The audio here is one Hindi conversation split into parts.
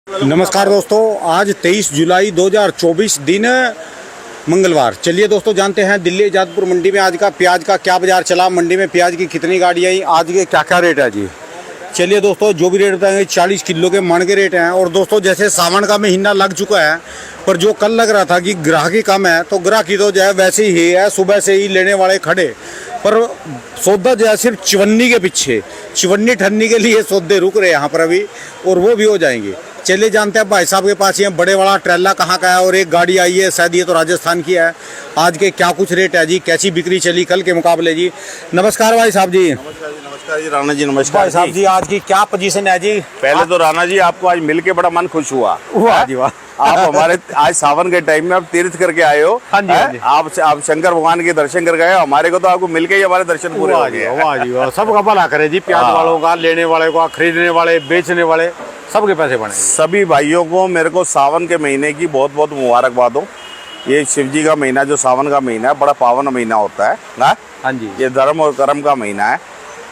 नमस्कार दोस्तों, आज 23 जुलाई 2024 दिन मंगलवार। चलिए दोस्तों, जानते हैं दिल्ली आजादपुर मंडी में आज का प्याज का क्या बाजार चला, मंडी में प्याज की कितनी गाड़ी आई, आज के क्या क्या रेट है जी। चलिए दोस्तों, जो भी रेट बताएंगे 40 किलो के मन के रेट हैं। और दोस्तों, जैसे सावन का महीना लग चुका है, पर जो कल लग रहा था कि ग्राहकी कम है, तो ग्राहकी तो जो है वैसे ही है। सुबह से ही लेने वाले खड़े, पर सौदा जो है सिर्फ चिवन्नी के पीछे, चिवन्नी ठन्नी के लिए सौदे रुक रहे हैं यहाँ पर अभी, और वो भी हो जाएंगे। चलिए जानते हैं भाई साहब के पास ये बड़े वाला ट्रेला कहाँ का है, और एक गाड़ी आई है, शायद ये तो राजस्थान की है। आज के क्या कुछ रेट है जी, कैसी बिक्री चली कल के मुकाबले जी। नमस्कार भाई साहब जी। नमस्कार जी राणा जी। नमस्कार भाई साहब जी, आज की क्या पोजीशन है जी। पहले तो राणा जी, आपको आज मिलके बड़ा मन खुश हुआ। वाह जी वाह। आप हमारे आज सावन के टाइम में आप तीर्थ करके आए हो। हाँ जी, हाँ जी। आप शंकर भगवान के दर्शन कर गए। हमारे को तो आपको मिलके ही हमारे दर्शन पूरे हो गए। वाह जी वाह, सबका भला करे जी, प्याज वालों का, लेने वाले का, खरीदने वाले, बेचने वाले, सबके पैसे बने। सभी भाइयों को मेरे को सावन के महीने की बहुत बहुत मुबारकबाद हो। ये शिव जी का महीना, जो सावन का महीना है, बड़ा पावन महीना होता है ना। हाँ जी। ये धर्म और कर्म का महीना है।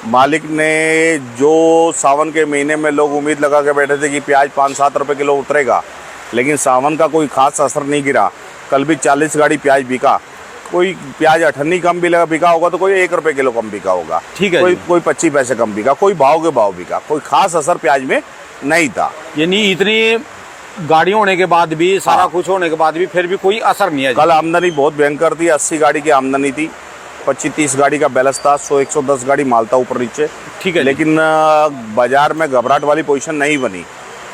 मालिक ने जो सावन के महीने में लोग उम्मीद लगा के बैठे थे कि प्याज 5-7 रुपए किलो उतरेगा, लेकिन सावन का कोई खास असर नहीं गिरा। कल भी 40 गाड़ी प्याज बिका। कोई प्याज 98 कम भी बिका होगा, तो कोई 1 रुपए किलो कम बिका होगा। ठीक है। कोई 25 पैसे कम बिका, कोई भाव के भाव बिका। कोई खास असर प्याज में नहीं था। यानी इतनी गाड़ियों होने के बाद भी, सारा कुछ होने के बाद भी, फिर भी कोई असर नहीं है। कल आमदनी बहुत भयंकर थी। 80 गाड़ी की आमदनी थी, 25-30 गाड़ी का बैलेंस था, 100-110 गाड़ी माल था ऊपर नीचे। ठीक है। लेकिन बाजार में घबराहट वाली पोजीशन नहीं बनी।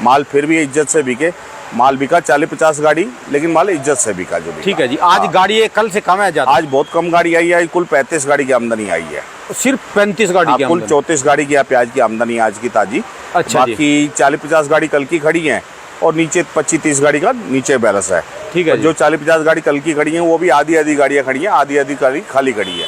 माल फिर भी इज्जत से बिके। माल बिका 40-50 गाड़ी, लेकिन माल इज्जत से बिका जो बिका। ठीक है जी। आज गाड़ी एक कल से कम है ज्यादा? आज बहुत कम गाड़ी आई है। कुल 35 गाड़ी की आमदनी आई है। सिर्फ 35 गाड़ी की कुल 34 गाड़ी की प्याज की आमदनी आज की ताजी। अच्छा। बाकी 40-50 गाड़ी कल की खड़ी है, और नीचे 25-30 गाड़ी का नीचे बैलेंस है। ठीक है। जो 40-50 गाड़ी कल की खड़ी है, वो भी आधी गाड़ियाँ खड़ी है, आधी गाड़ी खाली खड़ी है।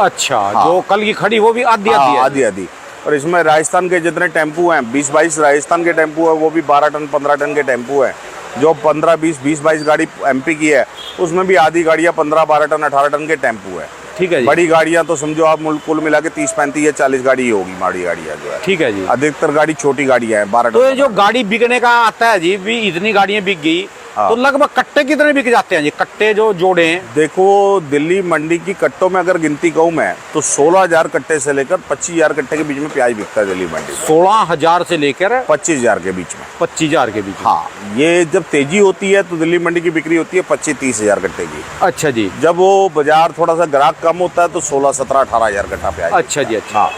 अच्छा। जो कल की खड़ी वो भी आधी आधी। और इसमें राजस्थान के जितने टेम्पू हैं, 20-22 राजस्थान के टेम्पू है, वो भी 12 टन 15 टन के टेम्पू है। जो 15-20 20-22 गाड़ी एमपी की है, उसमें भी आधी गाड़ियाँ 15-12 टन 18 टन के टेम्पू है। ठीक है जी। बड़ी गाड़ियाँ तो समझो आप कुल मिला के 30-35 या 40 गाड़ी ही होगी। बड़ी गाड़ियाँ जो है। ठीक है जी। अधिकतर गाड़ी छोटी गाड़ियाँ हैं, 12 टन। तो ये जो गाड़ी बिकने का आता है जी, भी इतनी गाड़ियां बिक गई, तो लगभग कट्टे कितने बिक जाते हैं जी, कट्टे जो जोड़े हैं? देखो, दिल्ली मंडी की कट्टों में अगर गिनती कहूँ मैं, तो 16,000 कट्टे से लेकर 25,000 कट्टे के बीच में प्याज बिकता है दिल्ली मंडी। 16,000 से लेकर 25,000 के बीच में। 25,000 के बीच में। हाँ, ये जब तेजी होती है तो दिल्ली मंडी की बिक्री होती है 25-30,000 कट्टे की। अच्छा जी। जब वो बाजार थोड़ा सा ग्राहक कम होता है तो 16-17-18,000 कट्टा प्याज। अच्छा जी। अच्छा। हाँ,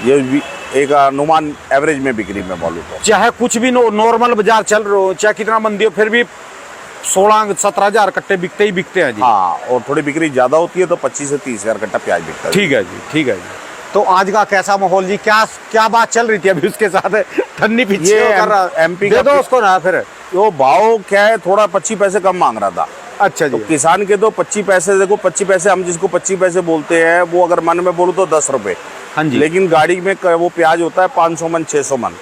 ये भी एक अनुमान एवरेज में बिक्री में बोलूँ तो। चाहे कुछ भी नॉर्मल बाजार चल रहा हो, चाहे कितना मंदी हो, फिर भी 16-17,000 कट्टे बिकते ही बिकते हैं जी। हाँ, और थोड़ी बिक्री ज्यादा होती है तो 25 से 30,000 कट्टा प्याज बिकता है। ठीक है जी। ठीक है जी। तो आज का कैसा माहौल जी, क्या बात चल रही थी अभी उसके साथ? ठन्नी पीछे कर रहा, एमपी दे दो उसको ना फिर। वो भाव क्या है, थोड़ा 25 पैसे कम मांग रहा था। अच्छा जी। तो किसान के तो 25 पैसे, देखो 25 पैसे हम जिसको 25 पैसे बोलते हैं, वो अगर मन में बोलूँ तो 10 रुपए। हाँ जी। लेकिन गाड़ी में वो प्याज होता है 500 मन 600 मन,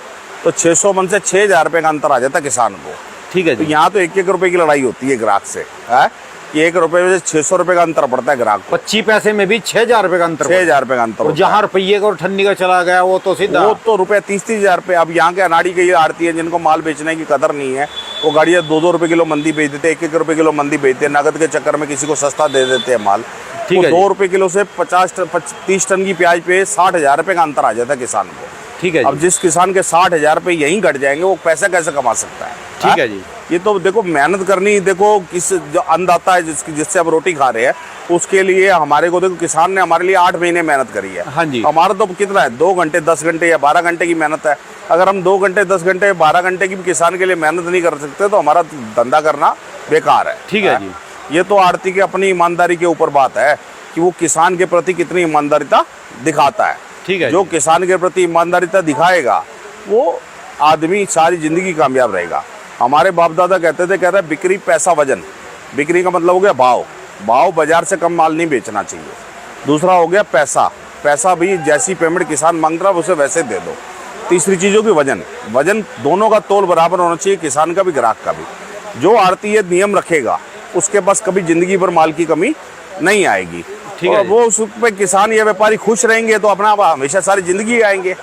तो 600 मन से 6,000 रुपए का अंतर आ जाता है किसान को। ठीक है तो जी। यहाँ तो 1-1 रुपए की लड़ाई होती है ग्राहक से, है कि 1 रुपए में 600 रुपए का अंतर पड़ता है ग्राहक को। 25 पैसे में भी 6,000 रुपए का अंतर। 6,000 रुपए का अंतर। जहाँ रुपये का और ठन्नी का चला गया, वो तो सीधा, वो तो रुपए 30-30,000 रुपए। अब यहाँ के अनाड़ी की आड़ती है, जिनको माल बेचने की कदर नहीं है, वो गाड़ियाँ 2-2 रुपए किलो मंदी बेच देते हैं, 1-1 रुपए किलो मंदी बेचते हैं। नगद के चक्कर में किसी को सस्ता दे देते हैं माल। ठीक है। 2 रुपए किलो से 30 टन की प्याज पे 60,000 रुपए का अंतर आ जाता है किसान को। ठीक है। अब जिस किसान के 60,000 रुपए यहीं घट जाएंगे, वो पैसा कैसे कमा सकता है? ठीक है जी। ये तो देखो मेहनत करनी। देखो किस जो अन्नदाता है जिससे आप रोटी खा रहे हैं, उसके लिए हमारे को देखो, किसान ने हमारे लिए 8 महीने मेहनत करी है। हाँ जी। हमारा तो कितना है, 2 घंटे 10 घंटे या 12 घंटे की मेहनत है। अगर हम 2 घंटे 10 घंटे 12 घंटे की भी किसान के लिए मेहनत नहीं कर सकते, तो हमारा धंधा करना बेकार है। ठीक है जी। ये तो आड़ती की अपनी ईमानदारी के ऊपर बात है कि वो किसान के प्रति कितनी ईमानदारिता दिखाता है। ठीक है। जो किसान के प्रति ईमानदारिता दिखाएगा, वो आदमी सारी जिंदगी कामयाब रहेगा। हमारे बाप दादा कहते थे बिक्री पैसा वजन। बिक्री का मतलब हो गया भाव। भाव बाजार से कम माल नहीं बेचना चाहिए। दूसरा हो गया पैसा। पैसा भी जैसी पेमेंट किसान मांग रहा है उसे वैसे दे दो। तीसरी चीज होगी वजन। वजन दोनों का तोल बराबर होना चाहिए, किसान का भी ग्राहक का भी। जो आड़ती है नियम रखेगा, उसके पास कभी जिंदगी भर माल की कमी नहीं आएगी। और वो उस पे किसान या व्यापारी खुश रहेंगे तो अपना हमेशा सारी जिंदगी आएंगे।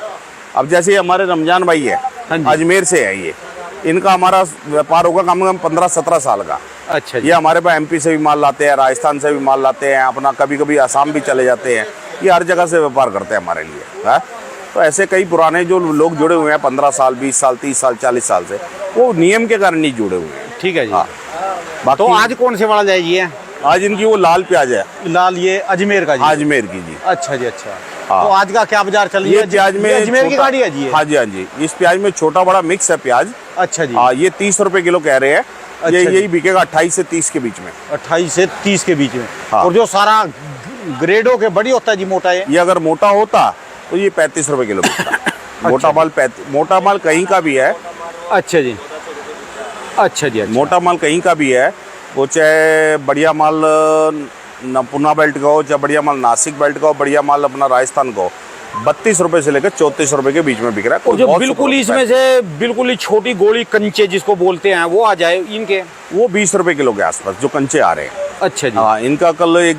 अब जैसे हमारे रमजान भाई है, अजमेर से है ये, इनका हमारा व्यापार होगा कम से कम 15-17 साल का। अच्छा जी। ये हमारे पास एमपी से भी माल लाते हैं, राजस्थान से भी माल लाते हैं, अपना कभी कभी आसाम भी चले जाते हैं। ये हर जगह से व्यापार करते हैं हमारे लिए है। तो ऐसे कई पुराने जो लोग जुड़े हुए हैं 15 साल, 20 साल, 30 साल, 40 साल से, वो नियम के कारण नहीं जुड़े हुए हैं। ठीक है जी। हाँ। तो बाकी आज कौन से वाला जाइए? आज इनकी वो लाल प्याज है, लाल, ये अजमेर का जी। अजमेर की जी। अच्छा जी। अच्छा। हाँ। तो आज का क्या बाजार चल रही ये है? प्याज में अजमेर की गाड़ी है जी ये? हाँ जी, हाँ जी। इस प्याज में छोटा बड़ा मिक्स है प्याज। अच्छा जी। हाँ, ये 30 रुपए किलो कह रहे हैं। अच्छा ये जी। यही बिकेगा 28 से 30 के बीच में। 28 से 30 के बीच में। हाँ। और जो सारा ग्रेडों के बड़ी होता है जी, मोटा ये अगर मोटा होता तो ये 35 रुपए किलो बिकता। मोटा माल मोटा माल कहीं का भी है। अच्छा जी। अच्छा जी। अच्छा। मोटा माल कहीं का भी है, वो चाहे बढ़िया माल पूना बेल्ट का हो, चाहे बढ़िया माल नासिक बेल्ट का हो, बढ़िया माल अपना राजस्थान का हो, 32 रुपए से लेकर 34 रुपए के बीच में बिक रहा है। और जो बहुत बिल्कुल सुपर इसमें से बिल्कुल ही छोटी गोली कंचे जिसको बोलते हैं, वो आ जाए इनके? वो 20 रुपए किलो के आसपास जो कंचे आ रहे हैं। अच्छा जी। हाँ, इनका कल एक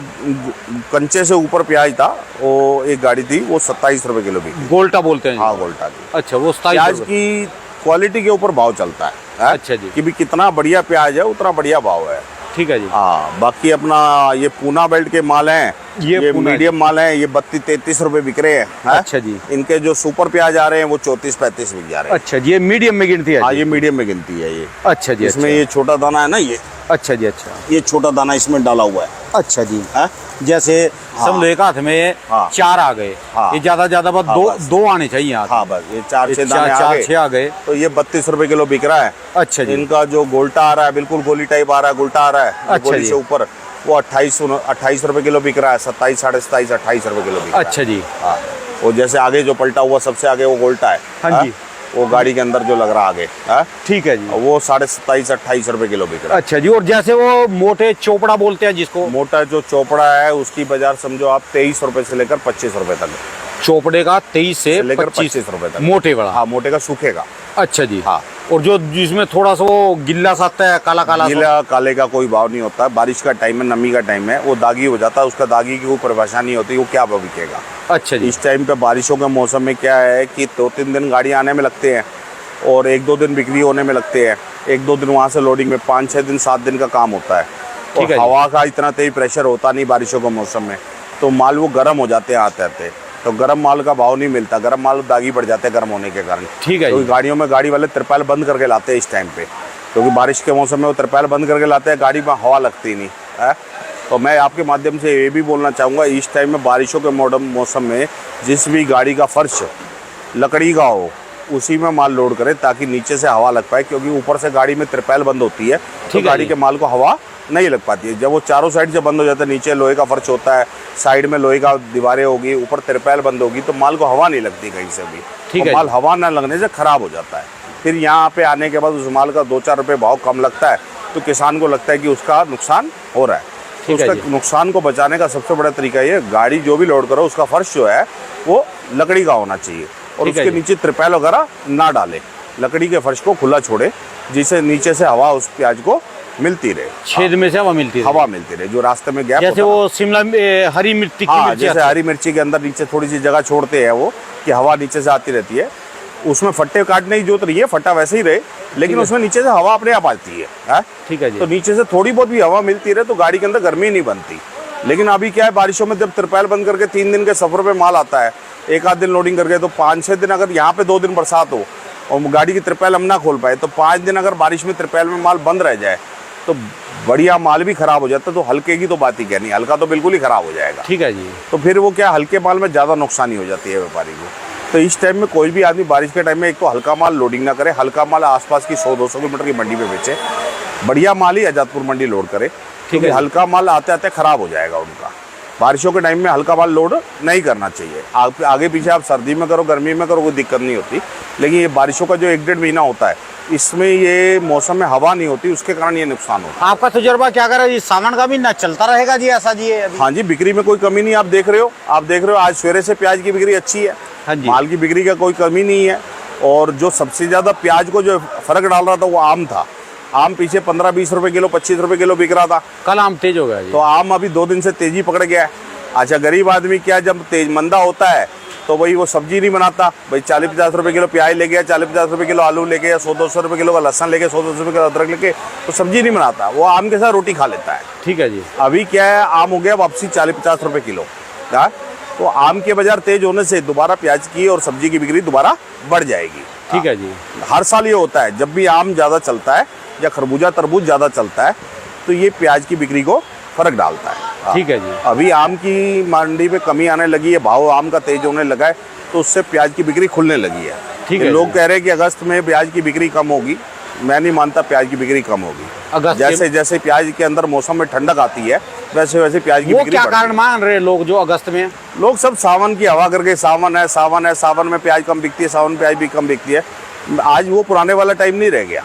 कंचे से ऊपर प्याज था, वो एक गाड़ी थी, वो 27 रुपए किलो बिकी। गोल्टा बोलते हैं जी। हाँ, गोल्टा की। अच्छा, वो 27 प्याज रुपए। की क्वालिटी के ऊपर भाव चलता है। अच्छा जी। कि भी कितना बढ़िया प्याज है उतना बढ़िया भाव है। ठीक है जी। हाँ, बाकी अपना ये पूना बेल्ट के माल हैं, ये पूना मीडियम माल हैं, ये 32-33 रुपए बिक रहे हैं। अच्छा जी। इनके जो सुपर प्याज आ रहे हैं वो 34-35 बिक जा रहे हैं। अच्छा जी, ये मीडियम में गिनती है हाँ, जी? ये मीडियम में गिनती है ये। अच्छा जी। इसमें अच्छा। ये छोटा दाना है ना, ये अच्छा जी। अच्छा। ये छोटा दाना इसमें डाला हुआ है। अच्छा जी। हाँ? जैसे समझो एक हाथ में हाँ। 4 आ गए। हाँ। ये ज्यादा बस हाँ, दो बस। दो आने चाहिए हाथ हाँ, में। बस ये 4-6 ये दाने आ चार गए 6 आ गए। तो ये 32 रुपए किलो बिक रहा है। अच्छा जी। इनका जो गोल्टा आ रहा है, बिल्कुल गोली टाइप आ रहा है, गोल्टा आ रहा है, अच्छा गोली जी। से ऊपर, वो 28 रुपए किलो बिक रहा है। 27, 27.5, 28 रुपए किलो बिक रहा है। अच्छा जी। हाँ, वो जैसे आगे जो पलटा हुआ सबसे आगे वो गोल्टा है। हाँ जी। वो गाड़ी के अंदर जो लग रहा आगे है, ठीक है जी। वो 27.5, 28 रुपए किलो बिक रहा है। अच्छा जी। और जैसे वो मोटे चोपड़ा बोलते हैं जिसको? मोटा जो चोपड़ा है उसकी बाजार समझो आप 23 रुपए से लेकर 25 रुपए तक है। चोपड़े का 23 से लेकर 25 25 रुपए तक। मोटे वाला? हाँ, मोटे का सूखेगा। अच्छा जी। हाँ। और जो जिसमें थोड़ा सा वो गिल्ला सा आता है, काला काला सा? गीला काले का कोई भाव नहीं होता है। बारिश का टाइम है, नमी का टाइम है, वो दागी हो जाता है। उसका दागी की कोई परिभाषा नहीं होती, वो क्या भाव बिकेगा। अच्छा जी। इस टाइम पे बारिशों के मौसम में क्या है कि 2-3 दिन गाड़ी आने में लगते हैं और 1-2 दिन बिक्री होने में लगते हैं। 1-2 दिन वहाँ से लोडिंग में, 5-6 दिन 7 दिन का काम होता है। ठीक है और जी। हवा का इतना तेज प्रेशर होता नहीं बारिशों के मौसम में, तो माल वो गर्म हो जाते हैं आते आते, तो गर्म माल का भाव नहीं मिलता। गर्म माल दागी पड़ जाते हैं गर्म होने के कारण। ठीक है तो जी। गाड़ियों में गाड़ी वाले तिरपाल बंद करके लाते हैं इस टाइम पे, क्योंकि बारिश के मौसम में वो तिरपाल बंद करके लाते हैं, गाड़ी में हवा लगती नहीं है। तो मैं आपके माध्यम से ये भी बोलना चाहूँगा, इस टाइम में बारिशों के मौसम में जिस भी गाड़ी का फर्श लकड़ी का हो उसी में माल लोड करें ताकि नीचे से हवा लग पाए, क्योंकि ऊपर से गाड़ी में तिरपाल बंद होती है तो ठीक है गाड़ी जी। के माल को हवा नहीं लग पाती है। जब वो चारों साइड से बंद हो जाता है, नीचे लोहे का फर्श होता है, साइड में लोहे का दीवारें होगी, ऊपर तिरपाल बंद होगी, तो माल को हवा नहीं लगती कहीं से भी। ठीक और है माल जी। हवा ना लगने से खराब हो जाता है। फिर यहाँ पे आने के बाद उस माल का 2-4 रुपये भाव कम लगता है, तो किसान को लगता है कि उसका नुकसान हो रहा है। तो ठीक है उसका जी। नुकसान को बचाने का सबसे बड़ा तरीका ये, गाड़ी जो भी लोड करो उसका फर्श जो है वो लकड़ी का होना चाहिए और ठीक है उसके जी। नीचे तिरपाल वगैरह ना डाले, लकड़ी के फर्श को खुला छोड़े, जिससे नीचे से हवा उस प्याज को मिलती रहे, छेद में से हवा मिलती है? हवा मिलती रहे, जो रास्ते में गैप जैसे होता है। वो शिमला हरी मिर्ची की हाँ, मिर्ची जैसे आती है। हरी मिर्ची के अंदर नीचे थोड़ी सी जगह छोड़ते हैं वो, कि हवा नीचे से आती रहती है। उसमें फट्टे काटने की जरूरत नहीं है, फट्टा वैसे ही रहे, लेकिन उसमें नीचे से हवा अपने आप आती है। ठीक है जी। तो नीचे से थोड़ी बहुत भी हवा मिलती रहे तो गाड़ी के अंदर गर्मी नहीं बनती। लेकिन अभी क्या है, बारिशों में जब तिरपाल बंद करके 3 दिन के सफर पे माल आता है, 1 आध दिन लोडिंग करके, तो 5-6 दिन अगर यहाँ पे 2 दिन बरसात हो और गाड़ी की तिरपाल हम ना खोल पाए, तो 5 दिन अगर बारिश में तिरपाल में माल बंद रह जाए तो बढ़िया माल भी खराब हो जाता है। तो हल्के की तो बात ही क्या नहीं, हल्का तो बिल्कुल ही खराब हो जाएगा। ठीक है जी। तो फिर वो क्या, हल्के माल में ज़्यादा नुकसानी हो जाती है व्यापारी को। तो इस टाइम में कोई भी आदमी बारिश के टाइम में एक तो हल्का माल लोडिंग ना करे, हल्का माल आसपास की 100-200 किलोमीटर की मंडी में बेचे, बढ़िया माल ही आजादपुर मंडी लोड करे, क्योंकि है। हल्का माल आते आते खराब हो जाएगा उनका। बारिशों के टाइम में हल्का माल लोड नहीं करना चाहिए। आगे पीछे आप सर्दी में करो, गर्मी में करो, कोई दिक्कत नहीं होती, लेकिन ये बारिशों का जो 1-1.5 महीना होता है, इसमें ये मौसम में हवा नहीं होती, उसके कारण ये नुकसान होता है। आपका तजुर्बा क्या कर रहा है? सावन का भी ना चलता रहेगा जी ऐसा जी? अभी हाँ जी, बिक्री में कोई कमी नहीं, आप देख रहे हो आज सवेरे से प्याज की बिक्री अच्छी है। हाँ जी। माल की बिक्री का कोई कमी नहीं है। और जो सबसे ज़्यादा प्याज को जो फर्क डाल रहा था वो आम था। आम पीछे 15-20 रुपए किलो, 25 रुपए किलो बिक रहा था। कल आम तेज हो गया जी। तो आम अभी 2 दिन से तेजी पकड़ गया है। अच्छा, गरीब आदमी क्या, जब तेज मंदा होता है तो वही वो सब्जी नहीं बनाता भाई, 40-50 रुपए किलो प्याज ले गया, 40-50 रुपए किलो आलू ले गया, 100-200 रुपए किलो का लहसन ले गया, 100-200 रुपए किलो अदरक लेके, तो सब्जी नहीं बनाता, वो आम के साथ रोटी खा लेता है। ठीक है जी। अभी क्या है, आम हो गया वापसी 40-50 रुपए किलो, तो आम के बाजार तेज होने से दोबारा प्याज की और सब्जी की बिक्री दोबारा बढ़ जाएगी। ठीक है जी। हर साल ये होता है, जब भी आम ज़्यादा चलता है या खरबूजा तरबूज ज़्यादा चलता है तो ये प्याज की बिक्री को फर्क डालता है। ठीक है जी। अभी आम की मंडी में कमी आने लगी है, भाव आम का तेज होने लगा है, तो उससे प्याज की बिक्री खुलने लगी है। ठीक है। लोग कह रहे हैं कि अगस्त में प्याज की बिक्री कम होगी, मैं नहीं मानता प्याज की बिक्री कम होगी। अगस्त जैसे जैसे प्याज के अंदर मौसम में ठंडक आती है वैसे वैसे प्याज की वो बिक्री क्या बढ़ती है। कारण मान रहे लोग जो अगस्त में? लोग सब सावन की हवा करके सावन है सावन है, सावन में प्याज कम बिकती है, सावन प्याज भी कम बिकती है। आज वो पुराने वाला टाइम नहीं रह गया,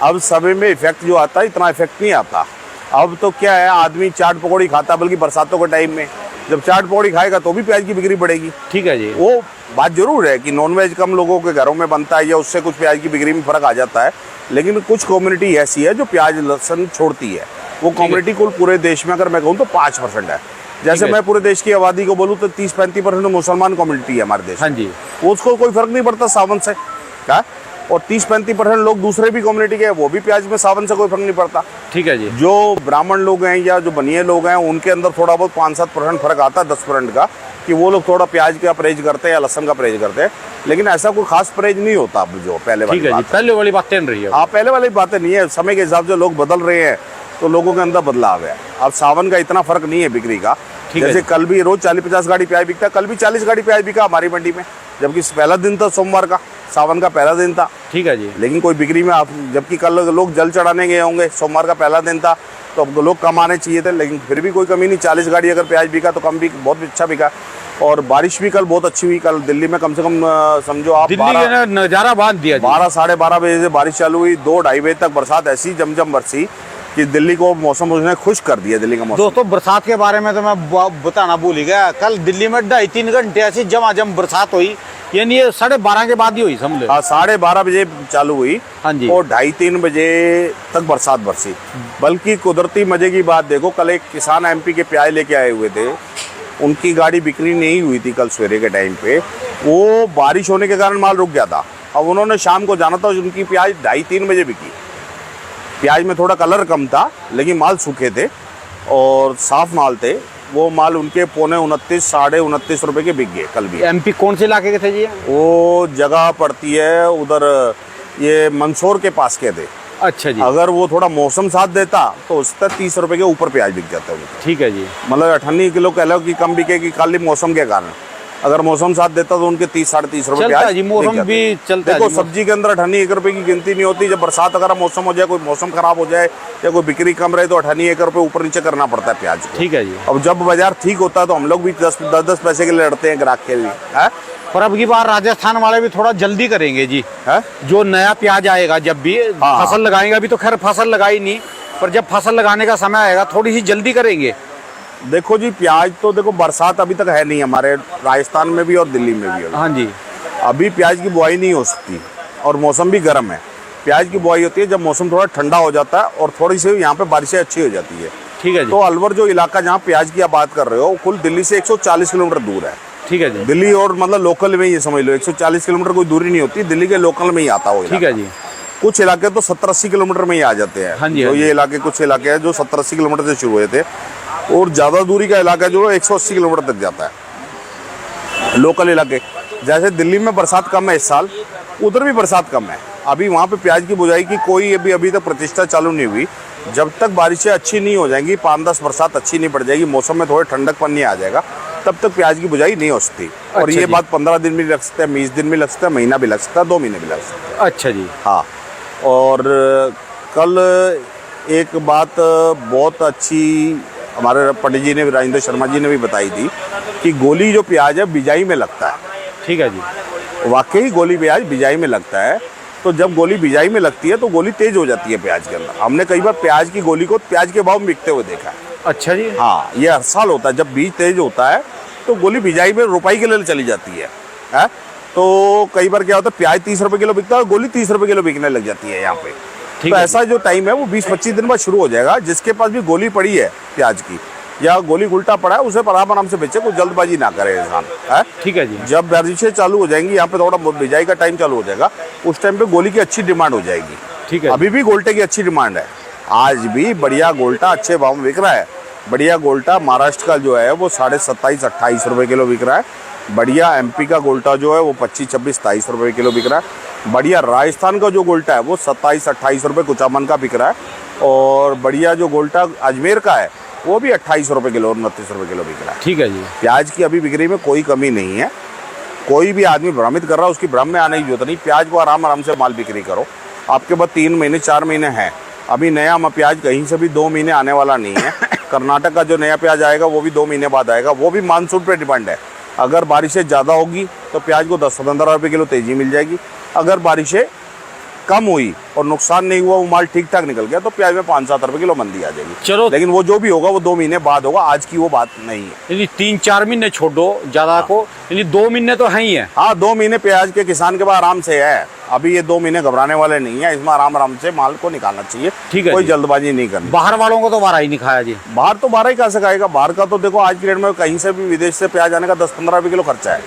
अब समय में इफेक्ट जो आता है इतना इफेक्ट नहीं आता। अब तो क्या है, आदमी चाट पकौड़ी खाता, बल्कि बरसातों के टाइम में जब चाट पकौड़ी खाएगा तो भी प्याज की बिक्री बढ़ेगी। ठीक है जी। वो बात जरूर है कि नॉनवेज कम लोगों के घरों में बनता है या उससे कुछ प्याज की बिक्री में फर्क आ जाता है, लेकिन कुछ कम्युनिटी ऐसी है जो प्याज लहसुन छोड़ती है। वो कम्युनिटी कुल पूरे देश में अगर मैं कहूँ तो 5% है। जैसे मैं पूरे देश की आबादी को बोलूँ तो 30-35% मुसलमान कम्युनिटी है हमारे देश। हाँ जी। उसको कोई फर्क नहीं पड़ता सावन से, क्या, और 30-35% लोग दूसरे भी कम्युनिटी के, वो भी प्याज में सावन से कोई फर्क नहीं पड़ता। ठीक है जी। जो ब्राह्मण लोग हैं या जो बनिए लोग हैं उनके अंदर थोड़ा बहुत 5-7% फर्क आता है, 10% का, कि वो लोग थोड़ा प्याज का परहेज करते हैं या लहसुन का परहेज करते हैं, लेकिन ऐसा कोई खास परहेज नहीं होता। अब जो पहले वाली ठीक है जी, बात है, पहले वाली बातें नहीं रही है। हाँ पहले वाली बातें नहीं है। समय के हिसाब से लोग बदल रहे हैं तो लोगों के अंदर बदलाव है। अब सावन का इतना फर्क नहीं है बिक्री का। जैसे कल भी रोज 40-50 गाड़ी प्याज बिकता है, कल भी 40 गाड़ी प्याज बिका हमारी मंडी में, जबकि पहला दिन था सोमवार का, सावन का पहला दिन था। ठीक है जी। लेकिन कोई बिक्री में आप, जबकि कल लोग जल चढ़ाने गए होंगे, सोमवार का पहला दिन था, तो अब लोग कम आने चाहिए थे, लेकिन फिर भी कोई कमी नहीं। 40 गाड़ी अगर प्याज बिका तो कम भी बहुत अच्छा बिका। और बारिश भी कल बहुत अच्छी हुई। कल दिल्ली में कम से कम समझो आप दिल्ली ने नजारा बांध दिया जी। 12-12:30 बजे से बारिश चालू हुई, 2-2:30 बजे तक बरसात ऐसी जमजम बरसी कि दिल्ली को मौसम उसने खुश कर दिया। दिल्ली का मौसम दोस्तों बरसात के बारे में तो मैं बताना भूल ही गया। कल दिल्ली में 2.5-3 घंटे ऐसी जमाजम बरसात हुई, यानी ये 12:30 के बाद ही हुई समझ लो। हाँ 12:30 बजे चालू हुई। हाँ जी। और 2:30-3 बजे तक बरसात बरसी। बल्कि कुदरती मजे की बात देखो, कल एक किसान MP के प्याज लेके आए हुए थे, उनकी गाड़ी बिक्री नहीं हुई थी कल सवेरे के टाइम पे, वो बारिश होने के कारण माल रुक गया था। अब उन्होंने शाम को जाना था, उनकी प्याज 2:30-3 बजे बिकी। प्याज में थोड़ा कलर कम था लेकिन माल सूखे थे और साफ माल थे। वो माल उनके 29-29.5 रुपए के बिक गए कल भी। MP कौन से इलाके के थे जी? वो जगह पड़ती है उधर, ये मंदसौर के पास के थे। अच्छा जी। अगर वो थोड़ा मौसम साथ देता तो उस तक 30 रुपए के ऊपर प्याज बिक जाता है। ठीक है जी। मतलब 98 किलो कह लो कि कम बिकेगी खाली मौसम के कारण। अगर मौसम साथ देता तो उनके 30-30.5 रुपए चलता प्याज है जी, मौसम बिक जाते। भी चलता है देखो जी। सब्जी के अंदर 98 रुपए की गिनती नहीं होती। जब बरसात अगर मौसम हो जाए, कोई मौसम खराब हो जाए या कोई बिक्री कम रहे तो 98 रुपए ऊपर नीचे करना पड़ता है प्याज को। ठीक है जी। अब जब बाजार ठीक होता है तो हम लोग भी 10-10 पैसे के लिए लड़ते हैं ग्राहक के लिए, है? पर अब की बार राजस्थान वाले भी थोड़ा जल्दी करेंगे जी। है? जो नया प्याज आएगा जब भी हाँ। फसल लगाएंगे, अभी तो खैर फसल लगाई नहीं, पर जब फसल लगाने का समय आएगा थोड़ी सी जल्दी करेंगे। देखो जी प्याज तो देखो बरसात अभी तक है नहीं हमारे राजस्थान में भी और दिल्ली में भी। हाँ जी। अभी प्याज की बुआई नहीं हो सकती और मौसम भी गर्म है। प्याज की बुआई होती है जब मौसम थोड़ा ठंडा हो जाता है और थोड़ी सी यहाँ पे बारिशें अच्छी हो जाती है। ठीक है जी। तो अलवर जो इलाका जहाँ प्याज की आप बात कर रहे हो, कुल दिल्ली से 140 किलोमीटर दूर है। ठीक है जी। दिल्ली और मतलब लोकल में ये समझ लो 140 किलोमीटर कोई दूरी नहीं होती, दिल्ली के लोकल में ही आता हो। ठीक है जी। कुछ इलाके तो 70-80 किलोमीटर में ही आ जाते हैं। हाँ जी, तो हाँ ये इलाके कुछ इलाके हैं जो 70-80 किलोमीटर से शुरू हुए थे, और ज्यादा दूरी का इलाका जो है 180 किलोमीटर तक जाता है। लोकल इलाके जैसे दिल्ली में बरसात कम है इस साल, उधर भी बरसात कम है। अभी वहाँ पे प्याज की बुआई की कोई अभी तक प्रतिष्ठा चालू नहीं हुई। जब तक बारिशें अच्छी नहीं हो जाएंगी, 5-10 बरसात अच्छी नहीं पड़ जाएगी, मौसम में थोड़े ठंडक नहीं आ जाएगा, तब तक प्याज की बुआई नहीं हो सकती। और अच्छा ये जी। बात 15 दिन भी लग सकता है, 20 दिन भी लग सकता है, महीना भी लग सकता है, 2 महीने भी लग सकते हैं। अच्छा जी। हाँ। और कल एक बात बहुत अच्छी हमारे पंडित जी ने, राजेंद्र शर्मा जी ने भी बताई थी कि गोली जो प्याज है बिजाई में लगता है। ठीक है जी। वाकई गोली प्याज बिजाई में लगता है। तो जब गोली बिजाई में लगती है तो गोली तेज हो जाती है प्याज के अंदर। हमने कई बार प्याज की गोली को प्याज के भाव में बिकते हुए देखा है। अच्छा जी। हाँ, ये हर साल होता है। जब बीज तेज होता है तो गोली बिजाई में रुपये के लिए चली जाती है। तो कई बार क्या होता है, प्याज 30 रुपए किलो बिकता है और गोली 30 रुपए किलो बिकने लग जाती है यहाँ पे। तो ऐसा जो टाइम है वो 20-25 दिन बाद शुरू हो जाएगा। जिसके पास भी गोली पड़ी है प्याज की या गोली उल्टा पड़ा है उसे आराम से बेचे, कोई जल्दबाजी ना करे इंसान है। ठीक है जी। जब बारिशें चालू हो जाएंगी, यहाँ पे थोड़ा बिजाई का टाइम चालू हो जाएगा, उस टाइम पे गोली की अच्छी डिमांड हो जाएगी। ठीक है। अभी भी गोल्टे की अच्छी डिमांड है, आज भी बढ़िया गोल्टा अच्छे भाव में बिक रहा है। बढ़िया गोल्टा महाराष्ट्र का जो है वो 27-28 रुपये किलो बिक रहा है। बढ़िया एमपी का गोल्टा जो है वो 25-26-27 रुपये किलो बिक रहा है। बढ़िया राजस्थान का जो गोल्टा है वो 27-28 रुपये कुचामन का बिक रहा है। और बढ़िया जो गोल्टा अजमेर का है वो भी 28 रुपये किलो और 29 रुपये किलो बिक रहा है। ठीक है जी। प्याज की अभी बिक्री में कोई कमी नहीं है। कोई भी आदमी भ्रमित कर रहा है उसकी भ्रम में आने की जरूरत नहीं। प्याज को आराम से माल बिक्री करो। आपके पास 3 महीने 4 महीने हैं। अभी नया प्याज कहीं से भी 2 महीने आने वाला नहीं है। कर्नाटक का जो नया प्याज आएगा वो भी 2 महीने बाद आएगा, वो भी मानसून पे डिपेंड है। अगर बारिशें ज़्यादा होगी तो प्याज को 10-15 रुपये किलो तेजी मिल जाएगी। अगर बारिशें कम हुई और नुकसान नहीं हुआ, वो माल ठीक ठाक निकल गया, तो प्याज में 5-7 रुपये किलो मंदी आ जाएगी। चलो, लेकिन वो जो भी होगा वो 2 महीने बाद होगा, आज की वो बात नहीं है। यानी 3-4 महीने छोड़ो ज्यादा को, यानी 2 महीने तो है ही है। हाँ, 2 महीने प्याज के किसान के पास आराम से है। अभी ये 2 महीने घबराने वाले नहीं है, इसमें आराम से माल को निकालना चाहिए। ठीक है, कोई जल्दबाजी नहीं करनी। बाहर वालों को तो बारह ही नहीं खाया जी। बाहर तो 12 ही कहाँ से खाएगा। बाहर का तो देखो आज की रेट में कहीं से भी विदेश से प्याज आने का 10-15 रुपये किलो खर्चा है,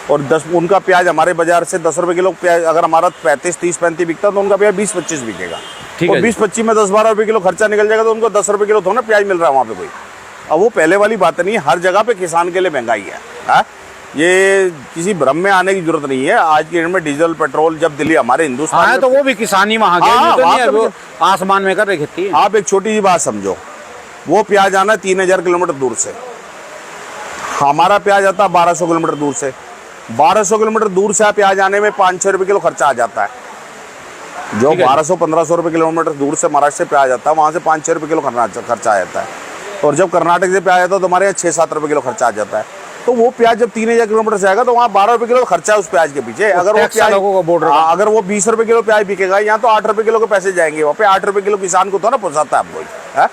और 10 उनका प्याज हमारे बाजार से 10 रुपये किलो प्याज, अगर हमारा 35-30-35 बिकता तो उनका प्याज 20-25 बिकेगा। ठीक और है। 20-25 में 10-12 रुपये किलो खर्चा निकल जाएगा, तो उनको 10 रुपये किलो थोड़ा प्याज मिल रहा है वहाँ पे कोई। अब वो पहले वाली बात नहीं है, हर जगह पे किसान के लिए महंगाई है। हाँ? ये किसी भ्रम में आने की जरूरत नहीं है। आज की डेट में डीजल पेट्रोल जब दिल्ली हमारे हिंदुस्तान हाँ, तो वो भी किसानी वहाँ गए, हाँ, तो नहीं वहाँ है, तो वो आसमान में कर रही खेती है। आप एक छोटी सी बात समझो, वो प्याज आना 3000 किलोमीटर दूर से, हमारा प्याज आता है 1200 किलोमीटर दूर से। 1200 किलोमीटर दूर से प्याज आने में 5-6 रुपये किलो खर्चा आ जाता है। जो 1200-1500 रुपये किलोमीटर दूर से महाराष्ट्र से प्याज आता है, वहाँ से 5-6 रुपये किलो खर्चा आ जाता है। और जब कर्नाटक से प्याज आता है तो हमारे यहाँ 6-7 रुपये किलो खर्चा आ जाता है। तो वो प्याज जब 3000 किलोमीटर से आएगा तो वहाँ 12 रुपये किलो खर्चा है उस प्याज के पीछे। अगर वो प्याज अगर वो 20 रुपये किलो प्याज बिकेगा, यहाँ तो 8 रुपये किलो के पैसे जाएंगे। वहाँ पे 8 रुपये किलो किसान को तो ना पोसाता है आपको।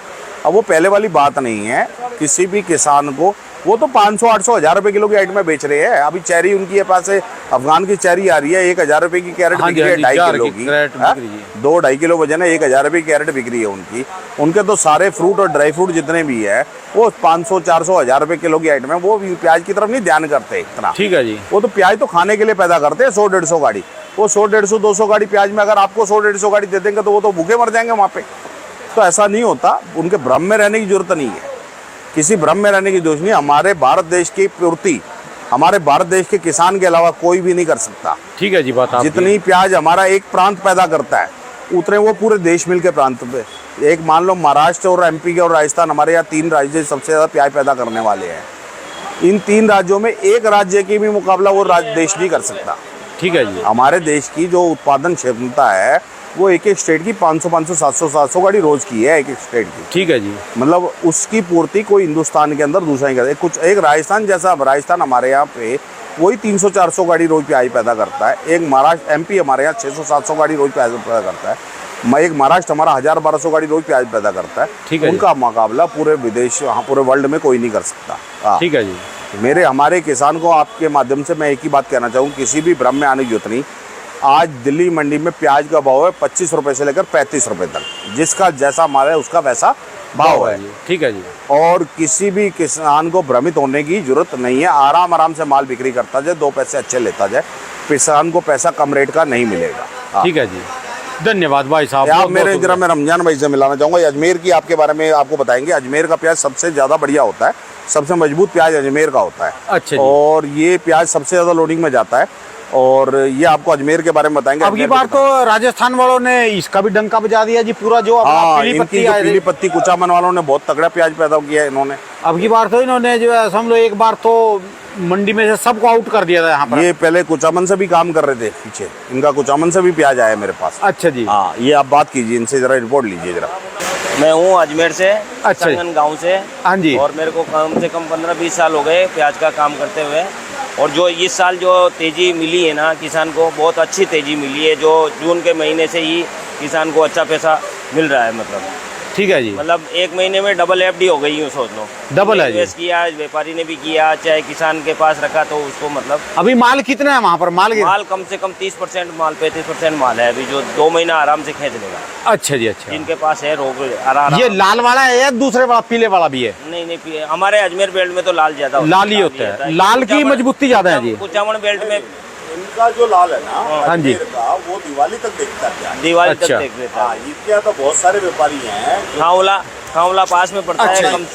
अब वो पहले वाली बात नहीं है। किसी भी किसान को वो तो 500-800-1000 रुपये किलो की आइटम बेच रहे हैं। अभी चेरी उनकी पास है, अफगान की चेरी आ रही है, 1000 रुपये की कैरेट बिक रही है, 2.5 किलो की। 2-2.5 किलो वजन है, 1000 रुपये की कैरेट बिक रही है उनकी। उनके तो सारे फ्रूट और ड्राई फ्रूट जितने भी है वो 500-400-1000 रुपये किलो की आइटम है। वो प्याज की तरफ नहीं ध्यान करते इतना। ठीक है जी। वो तो प्याज तो खाने के लिए पैदा करते हैं, 100-150 गाड़ी। वो 100-150-200 गाड़ी प्याज में अगर आपको 100-150 गाड़ी दे देंगे तो वो तो भूखे मर जाएंगे वहाँ पे। तो ऐसा नहीं होता। उनके भ्रम में रहने की जरूरत नहीं है, किसी भ्रम में रहने की जरूरत नहीं। हमारे भारत देश की पूर्ति हमारे भारत देश के किसान के अलावा कोई भी नहीं कर सकता। ठीक है जी, बात आपकी। जितनी प्याज हमारा एक प्रांत पैदा करता है, उतने वो पूरे देश मिल के प्रांत पे। एक मान लो महाराष्ट्र और एमपी के और राजस्थान, हमारे यहाँ 3 राज्य सबसे ज़्यादा प्याज पैदा करने वाले हैं। इन 3 राज्यों में एक राज्य की भी मुकाबला वो देश नहीं कर सकता। ठीक है जी। हमारे देश की जो उत्पादन क्षमता है वो एक स्टेट की 500-500, 700-700 गाड़ी रोज की है, एक स्टेट की। ठीक है जी। मतलब उसकी पूर्ति कोई हिंदुस्तान के अंदर दूसरा नहीं करता। कुछ एक राजस्थान जैसा, राजस्थान हमारे यहाँ पे वही 300-400 गाड़ी रोज प्याज पैदा करता है। एक महाराष्ट्र एमपी हमारे यहाँ 600-700 गाड़ी रोज प्याज पैदा करता है। एक महाराष्ट्र हमारा 1000-1200 गाड़ी रोज प्याज पैदा करता है। ठीक है। उनका मुकाबला पूरे विदेश, पूरे वर्ल्ड में कोई नहीं कर सकता। ठीक है जी। हमारे किसान को आपके माध्यम से मैं एक ही बात कहना चाहूँ, किसी भी भ्रम में आने की जरूरत नहीं। आज दिल्ली मंडी में प्याज का भाव है 25 रुपए से लेकर 35 रुपए तक। जिसका जैसा माल है उसका वैसा भाव है। ठीक है जी। और किसी भी किसान को भ्रमित होने की जरूरत नहीं है। आराम से माल बिक्री करता जाए, 2 पैसे अच्छे लेता जाए, किसान को पैसा कम रेट का नहीं मिलेगा। ठीक है जी, धन्यवाद भाई साहब। आप मेरे जरा मैं रमजान भाई से मिलाना चाहूँगा। अजमेर की आपके बारे में आपको बताएंगे। अजमेर का प्याज सबसे ज़्यादा बढ़िया होता है, सबसे मजबूत प्याज अजमेर का होता है। अच्छा जी। और ये प्याज सबसे ज़्यादा लोडिंग में जाता है। और ये आपको अजमेर के बारे में बताएंगे। अब की बार तो राजस्थान वालों ने इसका भी डंका बजा दिया जी पूरा। जो पीली पत्ती कुचामन वालों ने बहुत तगड़ा प्याज पैदा किया है इन्होंने। अब की बार तो इन्होंने जो है समझ लो एक बार तो मंडी में से सबको आउट कर दिया था यहाँ पर। ये पहले कुचामन से भी काम कर रहे थे पीछे, इनका कुचामन से भी प्याज आया मेरे पास। अच्छा जी। हाँ, ये आप बात कीजिए इनसे, जरा रिपोर्ट लीजिए जरा। मैं हूँ अजमेर से, अच्छा गाँव से। हाँ जी। और मेरे को कम से कम 15-20 साल हो गए प्याज का काम करते हुए। और जो इस साल जो तेज़ी मिली है ना किसान को, बहुत अच्छी तेज़ी मिली है। जो जून के महीने से ही किसान को अच्छा पैसा मिल रहा है मतलब। ठीक है जी। मतलब 1 महीने में डबल एफडी हो गई, यूँ सोच लो। डबल है जी। इन्वेस्ट किया, व्यापारी ने भी किया, चाहे किसान के पास रखा तो उसको मतलब अभी माल कितना है वहाँ पर? माल कम से कम 30% माल, 35% माल है अभी, जो 2 महीना आराम से खींच लेगा। अच्छा जी, अच्छा। जिनके पास है रोग आराम। ये लाल वाला है या दूसरे वाला पीले वाला भी है? नहीं, हमारे अजमेर बेल्ट में तो लाल ज्यादा होता है। लाल ही होता है, लाल की मजबूती ज्यादा है जी। कुचामन बेल्ट में इनका जो लाल है ना हाँ जी, अजमेर का, वो दिवाली तक देखता है। दिवाली तक अच्छा। देख लेता है। इनके यहाँ तो बहुत सारे व्यापारी हैं। खावला पास में पड़ता अच्छा। है कम।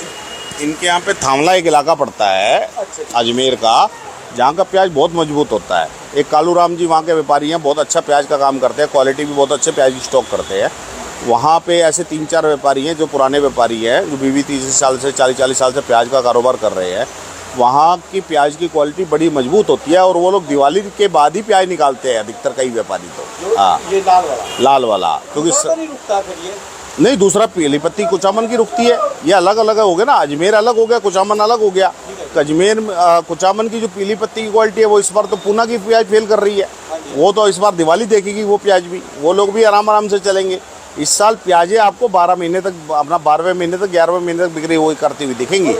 इनके यहाँ पे थामला एक इलाका पड़ता है अजमेर का, जहाँ का प्याज बहुत मजबूत होता है। एक कालू राम जी वहाँ के व्यापारी हैं, बहुत अच्छा प्याज का काम करते हैं, क्वालिटी भी बहुत अच्छे प्याज की स्टॉक करते हैं। वहाँ पे ऐसे 3-4 व्यापारी हैं जो पुराने व्यापारी हैं, जो 20-30 साल से 40 साल से प्याज का कारोबार कर रहे हैं। वहाँ की प्याज की क्वालिटी बड़ी मजबूत होती है और वो लोग दिवाली के बाद ही प्याज निकालते हैं अधिकतर, कई व्यापारी तो। हाँ, ये लाल वाला क्योंकि नहीं रुकता फिर ये? नहीं, दूसरा पीली पत्ती कुचामन की रुकती है। ये अलग अलग हो गया ना, अजमेर अलग हो गया, कुचामन अलग हो गया। अजमेर कुचामन की जो पीली पत्ती की क्वालिटी है वो इस बार तो पूना की प्याज फेल कर रही है, वो तो इस बार दिवाली देखेगी वो प्याज भी, वो लोग भी आराम से चलेंगे। इस साल प्याजें आपको 12 महीने तक, अपना 12वें महीने तक 11वें महीने तक बिक्री हुई करती हुई दिखेंगी।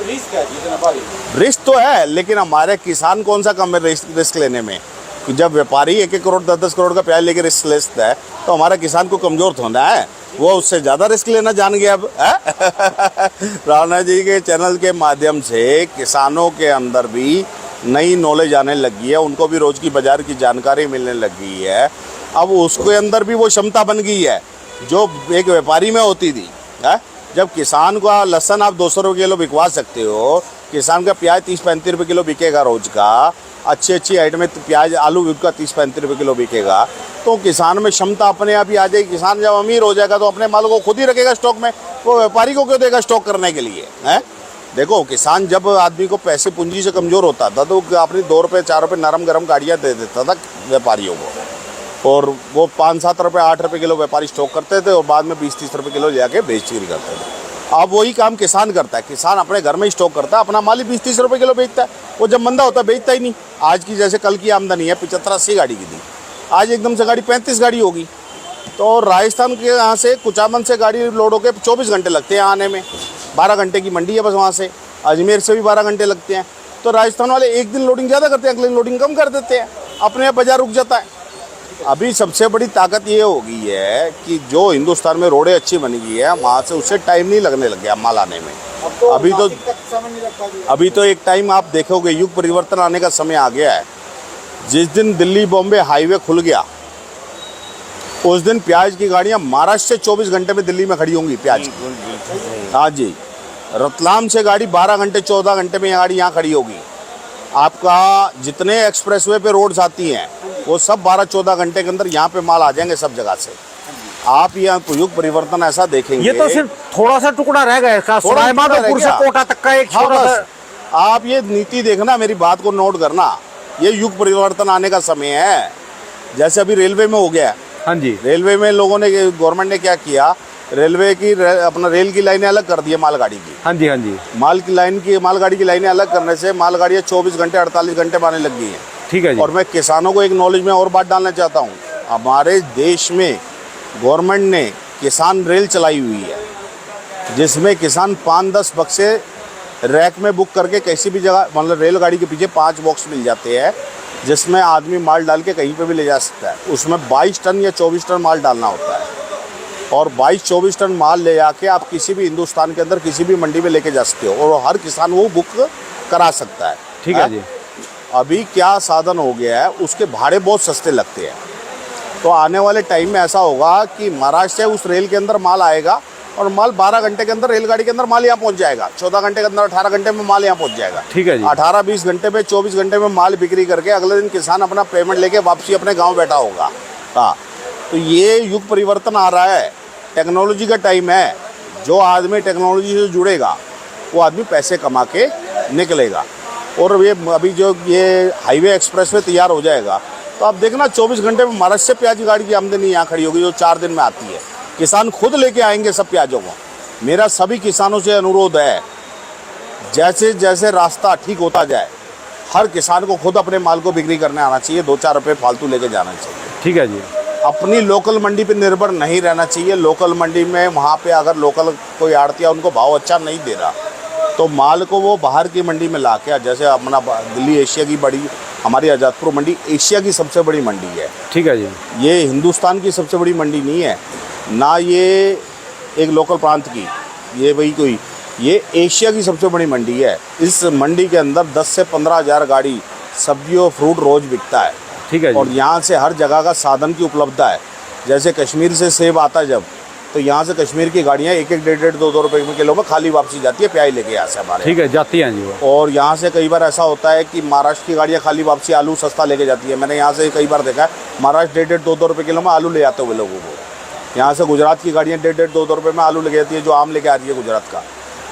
रिस्क तो है, लेकिन हमारे किसान कौन सा कम है रिस्क लेने में? जब व्यापारी 1-1 करोड़ 10-10 करोड़ का प्याज लेके रिस्क लेता है तो हमारा किसान को कमजोर होना है, वो उससे ज़्यादा रिस्क लेना जान गया अब। राणा जी के चैनल के माध्यम से किसानों के अंदर भी नई नॉलेज आने लगी है, उनको भी रोज़ की बाजार की जानकारी मिलने लगी है। अब उसके अंदर भी वो क्षमता बन गई है जो एक व्यापारी में होती थी। है, जब किसान का लहसन आप 200 रुपये किलो बिकवा सकते हो, किसान का प्याज 30-35 रुपये किलो बिकेगा रोज का, अच्छी आइटम में प्याज आलू का 30-35 रुपये किलो बिकेगा, तो किसान में क्षमता अपने आप ही आ जाएगी। किसान जब अमीर हो जाएगा तो अपने माल को खुद ही रखेगा स्टॉक में, वो व्यापारी को क्यों देगा स्टॉक करने के लिए? है, देखो किसान जब आदमी को पैसे पूंजी से कमज़ोर होता था तो अपनी 2 रुपये 4 रुपये नरम गरम गाड़ियाँ दे देता था व्यापारियों को, और वो 5-7 रुपये 8 रुपये किलो व्यापारी स्टॉक करते थे और बाद में 20-30 रुपये किलो ले आके बेच करते थे। अब वही काम किसान करता है, किसान अपने घर में स्टॉक करता है, अपना माल ही 20-30 रुपये किलो बेचता है। वो जब मंदा होता है बेचता ही नहीं। आज की जैसे कल की आमदनी है 75-80 गाड़ी की थी, आज एकदम से गाड़ी 35 गाड़ी होगी। तो राजस्थान के यहाँ से कुचामन से गाड़ी लोड होकर 24 घंटे लगते हैं आने में, 12 घंटे की मंडी है बस वहाँ से। अजमेर से भी 12 घंटे लगते हैं। तो राजस्थान वाले एक दिन लोडिंग ज़्यादा करते हैं, अगले दिन लोडिंग कम कर देते हैं, अपने आप बाजार रुक जाता है। अभी सबसे बड़ी ताकत ये हो गई है कि जो हिंदुस्तान में रोडें अच्छी बन गई है, वहाँ से उससे टाइम नहीं लगने लग गया माल आने में। अभी तो एक टाइम आप देखोगे, युग परिवर्तन आने का समय आ गया है। जिस दिन दिल्ली बॉम्बे हाईवे खुल गया उस दिन प्याज की गाड़ियाँ महाराष्ट्र से 24 घंटे में दिल्ली में खड़ी होंगी प्याज की। हाँ जी, रतलाम से गाड़ी 12 घंटे 14 घंटे में गाड़ी यहाँ खड़ी होगी। आपका जितने एक्सप्रेसवे पे रोड्स आती हैं वो सब 12-14 घंटे के अंदर यहाँ पे माल आ जाएंगे सब जगह से। आप यहाँ युग परिवर्तन ऐसा देखेंगे। ये तो सिर्फ थोड़ा सा टुकड़ा रह गया इसका, माधोपुर से कोटा तक का एक छोटा सा। आप ये नीति देखना, मेरी बात को नोट करना, ये युग परिवर्तन आने का समय है। जैसे अभी रेलवे में हो गया। हाँ जी, रेलवे में लोगों ने, गवर्नमेंट ने क्या किया, रेलवे की अपना रेल की लाइनें अलग कर दी है मालगाड़ी की। हाँ जी, हाँ जी, मालगाड़ी की लाइनें अलग करने से मालगाड़ियाँ 24 घंटे 48 घंटे में आने लग गई हैं। ठीक है जी। और मैं किसानों को एक नॉलेज में और बात डालना चाहता हूँ, हमारे देश में गवर्नमेंट ने किसान रेल चलाई हुई है, जिसमें किसान 5-10 बक्से रैक में बुक करके किसी भी जगह, मतलब रेलगाड़ी के पीछे 5 बॉक्स मिल जाते हैं, जिसमें आदमी माल डाल के कहीं पे भी ले जा सकता है। उसमें 22 टन या 24 टन माल डालना होता है, और 22-24 टन माल ले जाके आप किसी भी हिंदुस्तान के अंदर किसी भी मंडी में लेके जा सकते हो, और हर किसान वो बुक करा सकता है। ठीक है जी। अभी क्या साधन हो गया है, उसके भाड़े बहुत सस्ते लगते हैं। तो आने वाले टाइम में ऐसा होगा कि महाराष्ट्र से उस रेल के अंदर माल आएगा और माल 12 घंटे के अंदर रेलगाड़ी के अंदर माल यहाँ पहुँच जाएगा, 14 घंटे के अंदर 18 घंटे में माल यहाँ पहुँच जाएगा। ठीक है जी। 18-20 घंटे में 24 घंटे में माल बिक्री करके अगले दिन किसान अपना पेमेंट लेके वापसी अपने गाँव बैठा होगा। हाँ, तो ये युग परिवर्तन आ रहा है, टेक्नोलॉजी का टाइम है। जो आदमी टेक्नोलॉजी से जुड़ेगा वो आदमी पैसे कमा के निकलेगा। और ये अभी जो ये हाईवे एक्सप्रेस वे तैयार हो जाएगा तो आप देखना 24 घंटे में महाराष्ट्र से प्याज की गाड़ी की आमदनी यहाँ खड़ी होगी, जो 4 दिन में आती है। किसान खुद लेके आएंगे सब प्याजों को। मेरा सभी किसानों से अनुरोध है, जैसे जैसे रास्ता ठीक होता जाए हर किसान को खुद अपने माल को बिक्री करने आना चाहिए, 2-4 रुपये फालतू लेके जाना चाहिए। ठीक है जी। अपनी लोकल मंडी पे निर्भर नहीं रहना चाहिए। लोकल मंडी में वहाँ पे अगर लोकल कोई आड़ती उनको भाव अच्छा नहीं दे रहा तो माल को वो बाहर की मंडी में ला के, जैसे अपना दिल्ली एशिया की बड़ी, हमारी आज़ादपुर मंडी एशिया की सबसे बड़ी मंडी है। ठीक है जी। ये हिंदुस्तान की सबसे बड़ी मंडी नहीं है ना, ये एक लोकल प्रांत की, ये वही कोई, ये एशिया की सबसे बड़ी मंडी है। इस मंडी के अंदर 10 से 15 हज़ार गाड़ी सब्जी और फ्रूट रोज़ बिकता है। ठीक है जी। और यहाँ से हर जगह का साधन की उपलब्धता है। जैसे कश्मीर से सेब आता है जब, तो यहाँ से कश्मीर की गाड़ियाँ 1-1, 1.5, 2-2 रुपये में किलो में खाली वापसी जाती है प्याज लेके यहाँ से हमारे। ठीक है, जाती हैं जी वो। और यहाँ से कई बार ऐसा होता है कि महाराष्ट्र की गाड़ियाँ खाली वापसी आलू सस्ता लेके जाती है। मैंने यहाँ से कई बार देखा है महाराष्ट्र 1.5, 2-2 रुपये किलो में आलू ले आते हुए लोगों को। यहाँ से गुजरात की गाड़ियाँ 1.5, 2-2 रुपये में आलू लेके जाती है, जो आम लेके आ रही है गुजरात का।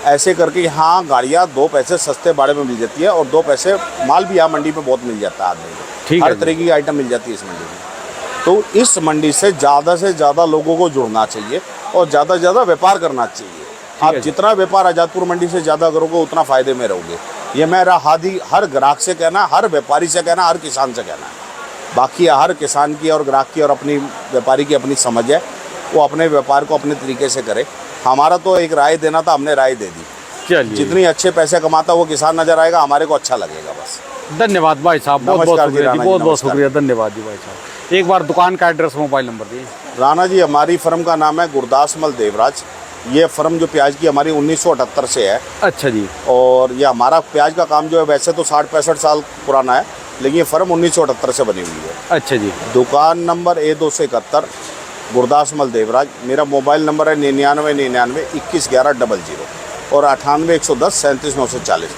ऐसे करके यहाँ गाड़ियाँ 2 पैसे सस्ते भाड़े में मिल जाती है और 2 पैसे माल भी यहाँ मंडी में बहुत मिल जाता है आदमी को। ठीक है हर तरह की आइटम मिल जाती है इस मंडी में। तो इस मंडी से ज़्यादा लोगों को जुड़ना चाहिए और ज़्यादा से ज़्यादा व्यापार करना चाहिए। आप जितना व्यापार आज़ादपुर मंडी से ज़्यादा करोगे उतना फ़ायदे में रहोगे। ये मेरा हर ग्राहक से कहना, हर व्यापारी से कहना, हर किसान से कहना है। बाकी हर किसान की और ग्राहक की और अपनी व्यापारी की अपनी समझ है, वो अपने व्यापार को अपने तरीके से करे। हमारा तो एक राय देना था, हमने राय दे दी। चलिए, जितनी अच्छे पैसे कमाता वो किसान नजर आएगा, हमारे को अच्छा लगेगा बस। धन्यवाद भाई साहब, बहुत बहुत नमस्कार जी, शुक्रिया जी, राणा जी, बहुत बहुत नमस्कार। शुक्रिया, धन्यवाद जी भाई साहब। एक बार दुकान का एड्रेस, मोबाइल नंबर दिए। राणा जी, हमारी फर्म का नाम है गुरदासमल देवराज। ये फर्म जो प्याज की हमारी 1978 से है। अच्छा जी। और ये हमारा प्याज का काम जो है वैसे तो 60-65 साल पुराना है, लेकिन ये फर्म 1978 से बनी हुई है। अच्छा जी। दुकान नंबर A271 गुरदासमल देवराज। मेरा मोबाइल नंबर है 9999 21 11 00 और 98 110 37 940।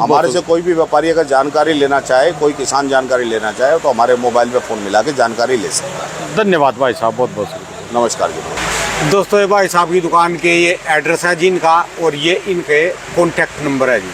हमारे से कोई भी व्यापारी अगर जानकारी लेना चाहे, कोई किसान जानकारी लेना चाहे तो हमारे मोबाइल पे फ़ोन मिला के जानकारी ले सकता है। धन्यवाद भाई साहब, बहुत बहुत शुक्रिया। नमस्कार जी। दोस्तों, ये भाई साहब की दुकान के ये एड्रेस है जिनका, और ये इनके कॉन्टैक्ट नंबर है जी।